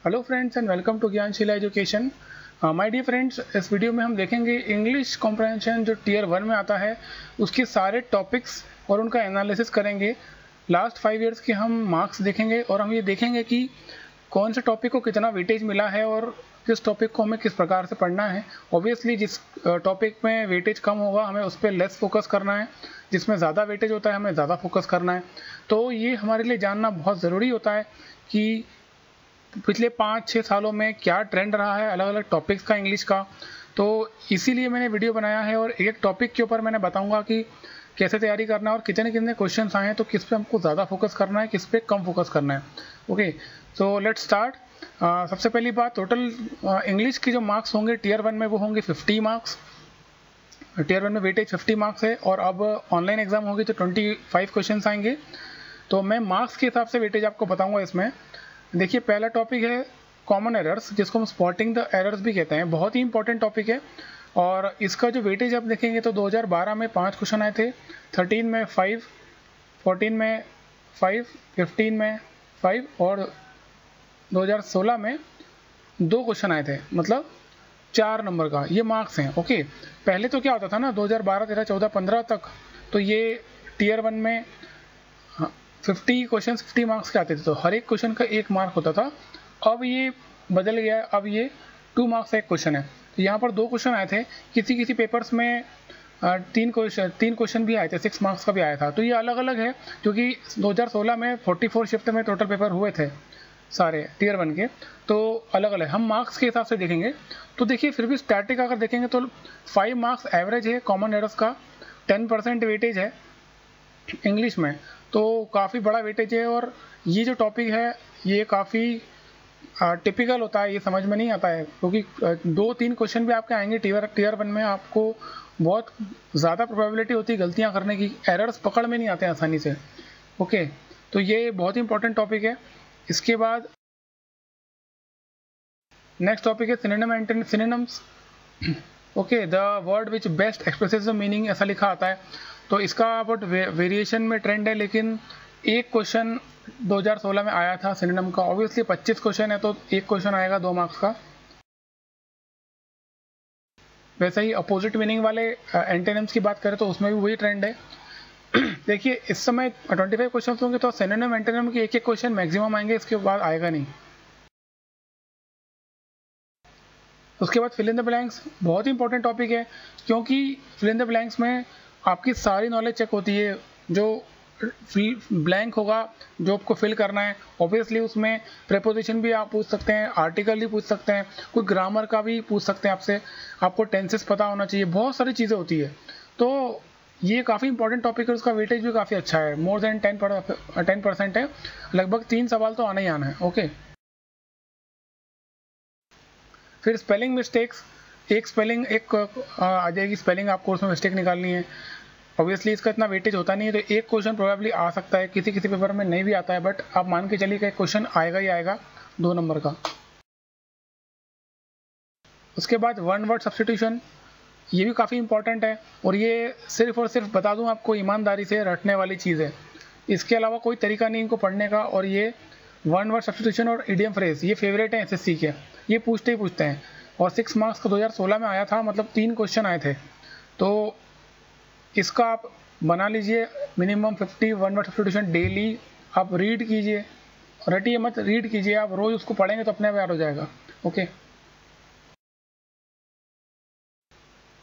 Hello friends and welcome to Gyansheela education. My dear friends, इस video में हम देखेंगे इंग्लिश कॉम्प्रहेंशन जो टीयर 1 में आता है उसके सारे टॉपिक्स और उनका एनालिसिस करेंगे। लास्ट 5 इयर्स के हम मार्क्स देखेंगे और हम ये देखेंगे कि कौन से टॉपिक को कितना वेटेज मिला है और किस टॉपिक को हमें किस प्रकार से पढ़ना है। ऑब्वियसली जिस टॉपिक में वेटेज कम होगा हमें उस पर लेस फोकस करना है, जिसमें ज़्यादा वेटेज होता है हमें ज़्यादा फोकस करना है। तो ये हमारे लिए जानना बहुत ज़रूरी होता है कि पिछले 5-6 सालों में क्या ट्रेंड रहा है अलग अलग टॉपिक्स का इंग्लिश का। तो इसीलिए मैंने वीडियो बनाया है और एक टॉपिक के ऊपर मैंने बताऊंगा कि कैसे तैयारी करना है और कितने कितने क्वेश्चंस आए हैं, तो किस पे हमको ज़्यादा फोकस करना है, किस पे कम फोकस करना है। Okay, so let's start. सबसे पहली बात, टोटल इंग्लिश के जो मार्क्स होंगे टीयर 1 में वो होंगे 50 मार्क्स। टीयर 1 में वेटेज 50 मार्क्स है और अब ऑनलाइन एग्जाम होगी तो 25 क्वेश्चन आएंगे। तो मैं मार्क्स के हिसाब से वेटेज आपको बताऊँगा इसमें। देखिए, पहला टॉपिक है कॉमन एरर्स, जिसको हम स्पॉटिंग द एरर्स भी कहते हैं। बहुत ही इंपॉर्टेंट टॉपिक है और इसका जो वेटेज आप देखेंगे तो 2012 में 5 क्वेश्चन आए थे, 13 में 5, 14 में 5, 15 में 5 और 2016 में 2 क्वेश्चन आए थे, मतलब 4 नंबर का ये मार्क्स हैं। ओके, पहले तो क्या होता था ना, 2012, 13, 14, 15 तक तो ये टीयर 1 में 50 क्वेश्चन 50 मार्क्स के आते थे, तो हर एक क्वेश्चन का 1 मार्क होता था। अब ये बदल गया है, अब ये 2 मार्क्स का 1 क्वेश्चन है। तो यहाँ पर 2 क्वेश्चन आए थे, किसी पेपर्स में 3 क्वेश्चन भी आए थे, 6 मार्क्स का भी आया था। तो ये अलग अलग है क्योंकि 2016 में 44 शिफ्ट में टोटल पेपर हुए थे सारे टीयर 1 के, तो अलग अलग हम मार्क्स के हिसाब से देखेंगे। तो देखिए, फिर भी स्टैटिक अगर देखेंगे तो 5 मार्क्स एवरेज है कॉमन एरर्स का, 10% वेटेज है इंग्लिश में, तो काफ़ी बड़ा वेटेज है। और ये जो टॉपिक है ये काफ़ी टिपिकल होता है, ये समझ में नहीं आता है क्योंकि 2-3 क्वेश्चन भी आपके आएंगे टीयर 1 में, आपको बहुत ज़्यादा प्रोबेबिलिटी होती है गलतियां करने की, एरर्स पकड़ में नहीं आते हैं आसानी से। ओके, तो ये बहुत ही इंपॉर्टेंट टॉपिक है। इसके बाद नेक्स्ट टॉपिक है synonyms. Okay, the word which best expresses the meaning, ऐसा लिखा आता है। तो इसका बहुत वेरिएशन में ट्रेंड है, लेकिन एक क्वेश्चन 2016 में आया था सिनोनिम का। ऑब्वियसली 25 क्वेश्चन है तो एक क्वेश्चन आएगा 2 मार्क्स का। वैसे ही अपोजिट मीनिंग वाले एंटोनिम्स की बात करें तो उसमें भी वही ट्रेंड है। देखिए, इस समय 25 क्वेश्चन होंगे तो सिनोनिम एंटोनिम के एक क्वेश्चन मैक्सिमम आएंगे, इसके बाद आएगा नहीं। उसके बाद फिल इन द ब्लैंक्स, बहुत ही इंपॉर्टेंट टॉपिक है क्योंकि फिल इन द ब्लैंक्स में आपकी सारी नॉलेज चेक होती है। जो ब्लैंक होगा जो आपको फिल करना है, ऑब्वियसली उसमें प्रेपोजिशन भी आप पूछ सकते हैं, आर्टिकल भी पूछ सकते हैं, कोई ग्रामर का भी पूछ सकते हैं आपसे, आपको टेंसेस पता होना चाहिए, बहुत सारी चीज़ें होती है। तो ये काफ़ी इंपॉर्टेंट टॉपिक है, उसका वेटेज भी काफ़ी अच्छा है, मोर देन 10% है, लगभग 3 सवाल तो आना ही आना है। ओके, फिर स्पेलिंग मिस्टेक्स, एक आ जाएगी स्पेलिंग, आपको उसमें मिस्टेक निकालनी है। ऑब्वियसली इसका इतना वेटेज होता नहीं है, तो एक क्वेश्चन प्रोबेबली आ सकता है, किसी पेपर में नहीं भी आता है, बट आप मान के चलिए कि एक क्वेश्चन आएगा ही आएगा 2 नंबर का। उसके बाद वन वर्ड सब्स्टिट्यूशन, ये भी काफ़ी इंपॉर्टेंट है और ये सिर्फ और सिर्फ बता दूं आपको, ईमानदारी से रटने वाली चीज़ है, इसके अलावा कोई तरीका नहीं इनको पढ़ने का। और ये वन वर्ड सब्स्टिट्यूशन और इडियम फ्रेज ये फेवरेट है एसएससी के, ये पूछते ही पूछते हैं। और 6 मार्क्स का 2016 में आया था, मतलब 3 क्वेश्चन आए थे। तो इसका आप बना लीजिए minimum 50 one word substitution daily आप रीड कीजिए, रटिए मत, रीड कीजिए, आप रोज उसको पढ़ेंगे तो अपने आप याद हो जाएगा। ओके,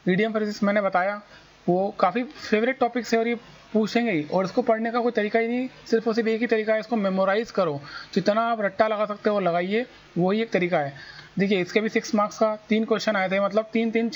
मीडियम फ्रेजेस मैंने बताया, वो काफ़ी फेवरेट टॉपिक्स है और ये पूछेंगे ही, और इसको पढ़ने का कोई तरीका ही नहीं, सिर्फ और सिर्फ एक ही तरीका है, इसको मेमोराइज करो, जितना आप रट्टा लगा सकते हो लगाइए, वही एक तरीका है। देखिए, इसके भी 6 मार्क्स का 3 क्वेश्चन आए थे, मतलब 3-3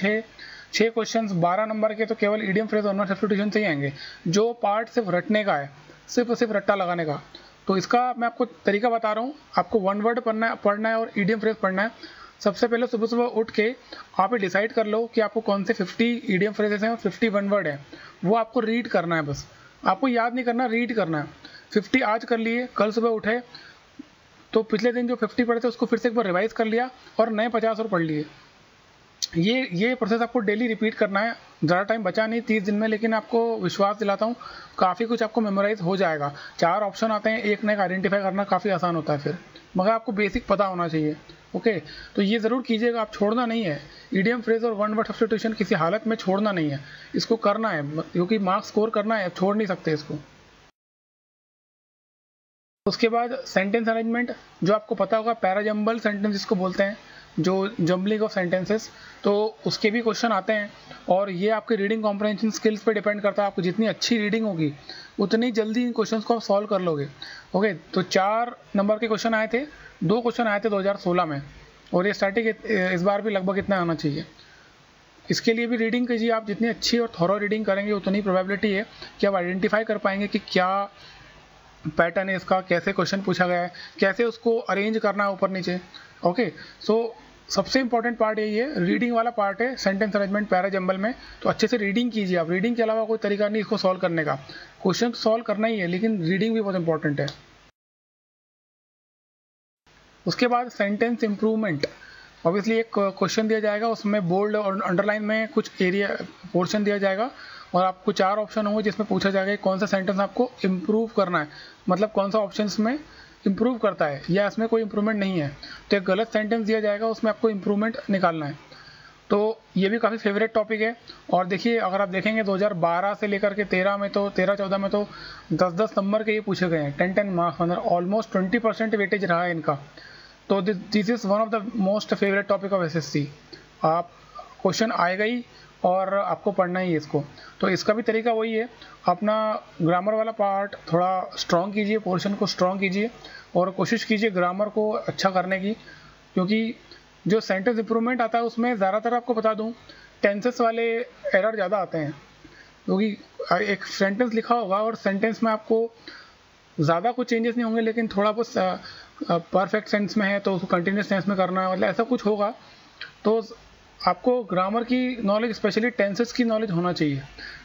6 क्वेश्चन 12 नंबर के, तो केवल इडियम फ्रेज और वन वर्ड सब्स्टिट्यूशन से ही आएंगे। जो पार्ट सिर्फ रटने का है, सिर्फ और सिर्फ रट्टा लगाने का, तो इसका मैं आपको तरीका बता रहा हूँ। आपको वन वर्ड पढ़ना है और इडियम फ्रेज पढ़ना है। सबसे पहले सुबह सुबह उठ के आप ये डिसाइड कर लो कि आपको कौन से 50 इडियम फ्रेजेस हैं और 50 वन वर्ड है, वो आपको रीड करना है। बस आपको याद नहीं करना, रीड करना है। 50 आज कर लिए, कल सुबह उठे तो पिछले दिन जो 50 पढ़े थे उसको फिर से एक बार रिवाइज कर लिया और नए 50 और पढ़ लिए। ये प्रोसेस आपको डेली रिपीट करना है ज़्यादा टाइम बचा नहीं 30 दिन में, लेकिन आपको विश्वास दिलाता हूँ काफ़ी कुछ आपको मेमोराइज हो जाएगा। 4 ऑप्शन आते हैं, एक ना एक आइडेंटिफाई करना काफ़ी आसान होता है फिर, मगर आपको बेसिक पता होना चाहिए। ओके, तो ये ज़रूर कीजिएगा, आप छोड़ना नहीं है। ईडीएम फ्रेज और वन वर्ड सब्स्टिट्यूशन किसी हालत में छोड़ना नहीं है, इसको करना है क्योंकि मार्क्स स्कोर करना है, छोड़ नहीं सकते इसको। उसके बाद सेंटेंस अरेंजमेंट, जो आपको पता होगा पैराजम्बल सेंटेंस जिसको बोलते हैं, जो जम्बलिंग ऑफ सेंटेंसेस, तो उसके भी क्वेश्चन आते हैं और ये आपके रीडिंग कॉम्प्रहेंशन स्किल्स पे डिपेंड करता है। आपको जितनी अच्छी रीडिंग होगी उतनी जल्दी इन क्वेश्चंस को आप सॉल्व कर लोगे। ओके, तो 4 नंबर के क्वेश्चन आए थे, 2 क्वेश्चन आए थे 2016 में, और ये स्टैटिक इस बार भी लगभग इतना आना चाहिए। इसके लिए भी रीडिंग कीजिए आप, जितनी अच्छी और थॉरो रीडिंग करेंगे उतनी प्रोबेबिलिटी है कि आप आइडेंटिफाई कर पाएंगे कि क्या पैटर्न है इसका, कैसे क्वेश्चन पूछा गया है, कैसे उसको अरेंज करना है ऊपर नीचे। ओके, सो सबसे इंपॉर्टेंट पार्ट यही है, रीडिंग वाला पार्ट है सेंटेंस अरेंजमेंट पैराजम्बल में। तो अच्छे से रीडिंग कीजिए आप, रीडिंग के अलावा कोई तरीका नहीं इसको सॉल्व करने का। क्वेश्चन सॉल्व करना ही है, लेकिन रीडिंग भी बहुत इंपॉर्टेंट है। उसके बाद सेंटेंस इंप्रूवमेंट, ऑब्वियसली एक क्वेश्चन दिया जाएगा, उसमें बोल्ड और अंडरलाइन में कुछ एरिया पोर्शन दिया जाएगा और आपको 4 ऑप्शन होंगे जिसमें पूछा जाएगा कौन सा सेंटेंस आपको इम्प्रूव करना है, मतलब कौन सा ऑप्शन में इम्प्रूव करता है या इसमें कोई इम्प्रूवमेंट नहीं है। तो एक गलत सेंटेंस दिया जाएगा, उसमें आपको इम्प्रूवमेंट निकालना है। तो ये भी काफ़ी फेवरेट टॉपिक है। और देखिए, अगर आप देखेंगे 2012 से लेकर के 13 में तो 13-14 में तो 10-10 नंबर के ये पूछे गए हैं, 10-10 मार्क्स, मतलब ऑलमोस्ट 20% वेटेज रहा है इनका। तो this is one of the most favourite topic of SSC. आप क्वेश्चन आएगा ही और आपको पढ़ना ही है इसको। तो इसका भी तरीका वही है, अपना ग्रामर वाला पार्ट थोड़ा स्ट्रॉन्ग कीजिए, पोर्शन को स्ट्रॉन्ग कीजिए और कोशिश कीजिए ग्रामर को अच्छा करने की, क्योंकि जो सेंटेंस इंप्रूवमेंट आता है उसमें ज़्यादातर आपको बता दूं टेंसेस वाले एरर ज़्यादा आते हैं, क्योंकि एक सेंटेंस लिखा होगा और सेंटेंस में आपको ज़्यादा कुछ चेंजेस नहीं होंगे, लेकिन थोड़ा बहुत परफेक्ट सेंस में है तो उसको कंटिन्यूस टेंस में करना है, मतलब ऐसा कुछ होगा। तो आपको ग्रामर की नॉलेज, स्पेशली टेंसेस की नॉलेज होना चाहिए।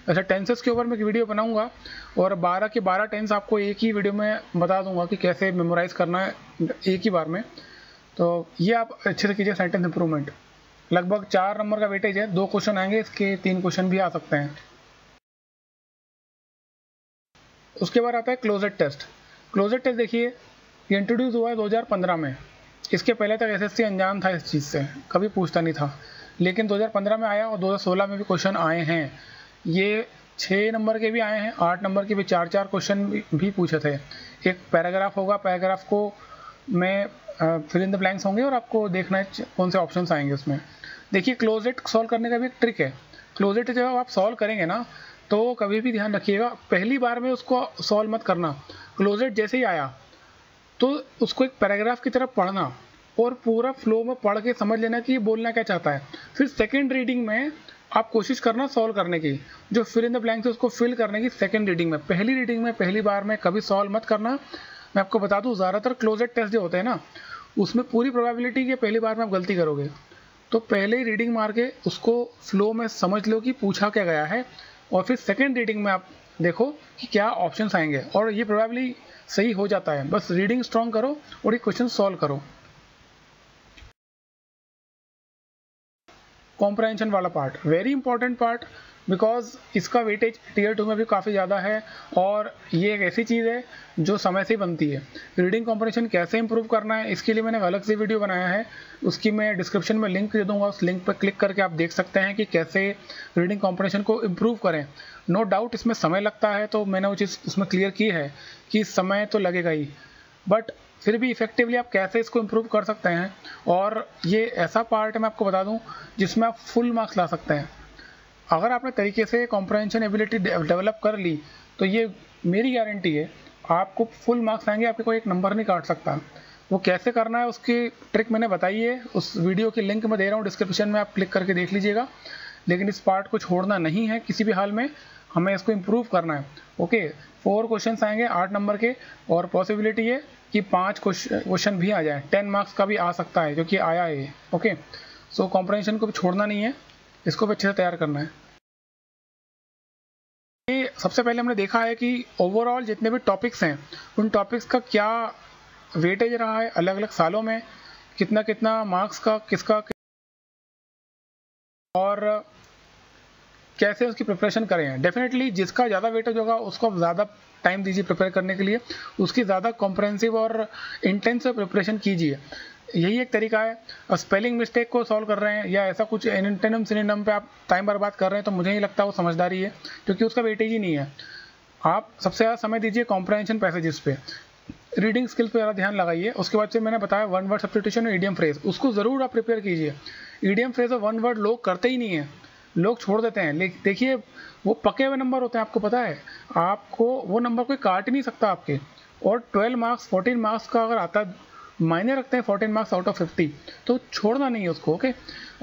ऐसा टेंसेस के ऊपर मैं एक वीडियो बनाऊंगा और 12 के 12 टेंस आपको एक ही वीडियो में बता दूंगा कि कैसे मेमोराइज करना है एक ही बार में। तो ये आप अच्छे से कीजिए सेंटेंस इंप्रूवमेंट। लगभग 4 नंबर का वेटेज है, 2 क्वेश्चन आएंगे, इसके 3 क्वेश्चन भी आ सकते हैं। उसके बाद आता है क्लोजेट टेस्ट। क्लोजेट टेस्ट देखिए, ये इंट्रोड्यूस हुआ है 2015 में। इसके पहले तक एसएससी अनजान था इस चीज़ से, कभी पूछता नहीं था, लेकिन 2015 में आया और 2016 में भी क्वेश्चन आए हैं। ये 6 नंबर के भी आए हैं, 8 नंबर के भी 4-4 क्वेश्चन भी पूछे थे। एक पैराग्राफ होगा, पैराग्राफ को में फिल इन द ब्लैंक्स होंगे और आपको देखना है कौन से ऑप्शंस आएंगे उसमें। देखिए, क्लोजेट सॉल्व करने का भी एक ट्रिक है। क्लोजेट जब आप सॉल्व करेंगे ना, तो कभी भी ध्यान रखिएगा, पहली बार में उसको सॉल्व मत करना। क्लोजेट जैसे ही आया तो उसको एक पैराग्राफ की तरफ पढ़ना और पूरा फ्लो में पढ़ के समझ लेना कि ये बोलना क्या चाहता है। फिर सेकेंड रीडिंग में आप कोशिश करना सॉल्व करने की, जो फिल इन द ब्लैंक्स है उसको फिल करने की सेकेंड रीडिंग में। पहली रीडिंग में, पहली बार में कभी सॉल्व मत करना। मैं आपको बता दूं, ज़्यादातर क्लोजेट टेस्ट जो होते हैं ना, उसमें पूरी प्रोबेबिलिटी कि पहली बार में आप गलती करोगे। तो पहले ही रीडिंग मार के उसको फ्लो में समझ लो कि पूछा क्या गया है, और फिर सेकेंड रीडिंग में आप देखो कि क्या ऑप्शंस आएंगे, और ये प्रोबेबली सही हो जाता है। बस रीडिंग स्ट्रॉन्ग करो और ये क्वेश्चन सॉल्व करो। कॉम्प्रहेंशन वाला part very important part, because इसका वेटेज टीयर 2 में भी काफ़ी ज़्यादा है और ये एक ऐसी चीज़ है जो समय से बनती है। रीडिंग कॉम्प्रहेंशन कैसे इंप्रूव करना है, इसके लिए मैंने एक अलग से वीडियो बनाया है, उसकी मैं डिस्क्रिप्शन में लिंक दे दूंगा। उस लिंक पर क्लिक करके आप देख सकते हैं कि कैसे रीडिंग कॉम्प्रहेंशन को इम्प्रूव करें। नो डाउट इसमें समय लगता है, तो मैंने वो चीज़ उसमें क्लियर की है कि समय तो लगेगा ही, बट फिर भी इफेक्टिवली आप कैसे इसको इम्प्रूव कर सकते हैं। और ये ऐसा पार्ट है, मैं आपको बता दूं, जिसमें आप फुल मार्क्स ला सकते हैं। अगर आपने तरीके से कॉम्प्रहेंशन एबिलिटी डेवलप कर ली तो ये मेरी गारंटी है आपको फुल मार्क्स आएंगे, आपके कोई एक नंबर नहीं काट सकता। वो कैसे करना है उसकी ट्रिक मैंने बताई है, उस वीडियो की लिंक मैं दे रहा हूँ डिस्क्रिप्शन में, आप क्लिक करके देख लीजिएगा। लेकिन इस पार्ट को छोड़ना नहीं है किसी भी हाल में, हमें इसको इम्प्रूव करना है। ओके, 4 क्वेश्चन आएंगे 8 नंबर के, और पॉसिबिलिटी है कि 5 क्वेश्चन भी आ जाए, 10 मार्क्स का भी आ सकता है, जो कि आया है। ओके, सो कॉम्प्रहेंशन को भी छोड़ना नहीं है, इसको भी अच्छे से तैयार करना है। ये सबसे पहले हमने देखा है कि ओवरऑल जितने भी टॉपिक्स हैं उन टॉपिक्स का क्या वेटेज रहा है अलग अलग सालों में, कितना कितना मार्क्स का किसका, और कैसे उसकी प्रिपरेशन करें। डेफिनेटली जिसका ज़्यादा वेटेज होगा उसको आप ज़्यादा टाइम दीजिए प्रिपेयर करने के लिए, उसकी ज़्यादा कॉम्प्रहेंसिव और इंटेंसिव प्रिपरेशन कीजिए। यही एक तरीका है। और स्पेलिंग मिस्टेक को सॉल्व कर रहे हैं या ऐसा कुछ एंटोनिम सिनोनिम पे आप टाइम बर्बाद कर रहे हैं तो मुझे नहीं लगता वो समझदारी है, क्योंकि उसका वेटेज ही नहीं है। आप सबसे ज़्यादा समय दीजिए कॉम्प्रहेंशन पैसेजेस पे, रीडिंग स्किल्स पे ज़्यादा ध्यान लगाइए। उसके बाद से मैंने बताया वन वर्ड सब्स्टिट्यूशन और ईडियम फ्रेज, उसको ज़रूर आप प्रिपेयर कीजिए। ईडियम फ्रेज और वन वर्ड लोग करते ही नहीं है, लोग छोड़ देते हैं। देखिए वो पके हुए नंबर होते हैं, आपको पता है, आपको वो नंबर कोई काट ही नहीं सकता आपके। और 12 मार्क्स 14 मार्क्स का अगर आता मायने रखते हैं 14 मार्क्स आउट ऑफ 50, तो छोड़ना नहीं है उसको। ओके,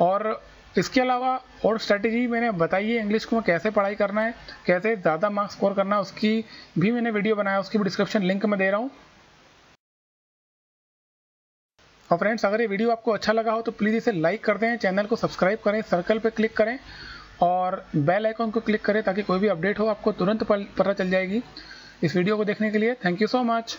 और इसके अलावा और स्ट्रैटेजी मैंने बताई है इंग्लिश को कैसे पढ़ाई करना है, कैसे ज़्यादा मार्क्स स्कोर करना है, उसकी भी मैंने वीडियो बनाया, उसकी भी डिस्क्रिप्शन लिंक मैं दे रहा हूँ। और फ्रेंड्स अगर ये वीडियो आपको अच्छा लगा हो तो प्लीज़ इसे लाइक कर दें, चैनल को सब्सक्राइब करें, सर्कल पे क्लिक करें और बेल आइकन को क्लिक करें ताकि कोई भी अपडेट हो आपको तुरंत पता चल जाएगी। इस वीडियो को देखने के लिए थैंक यू सो मच।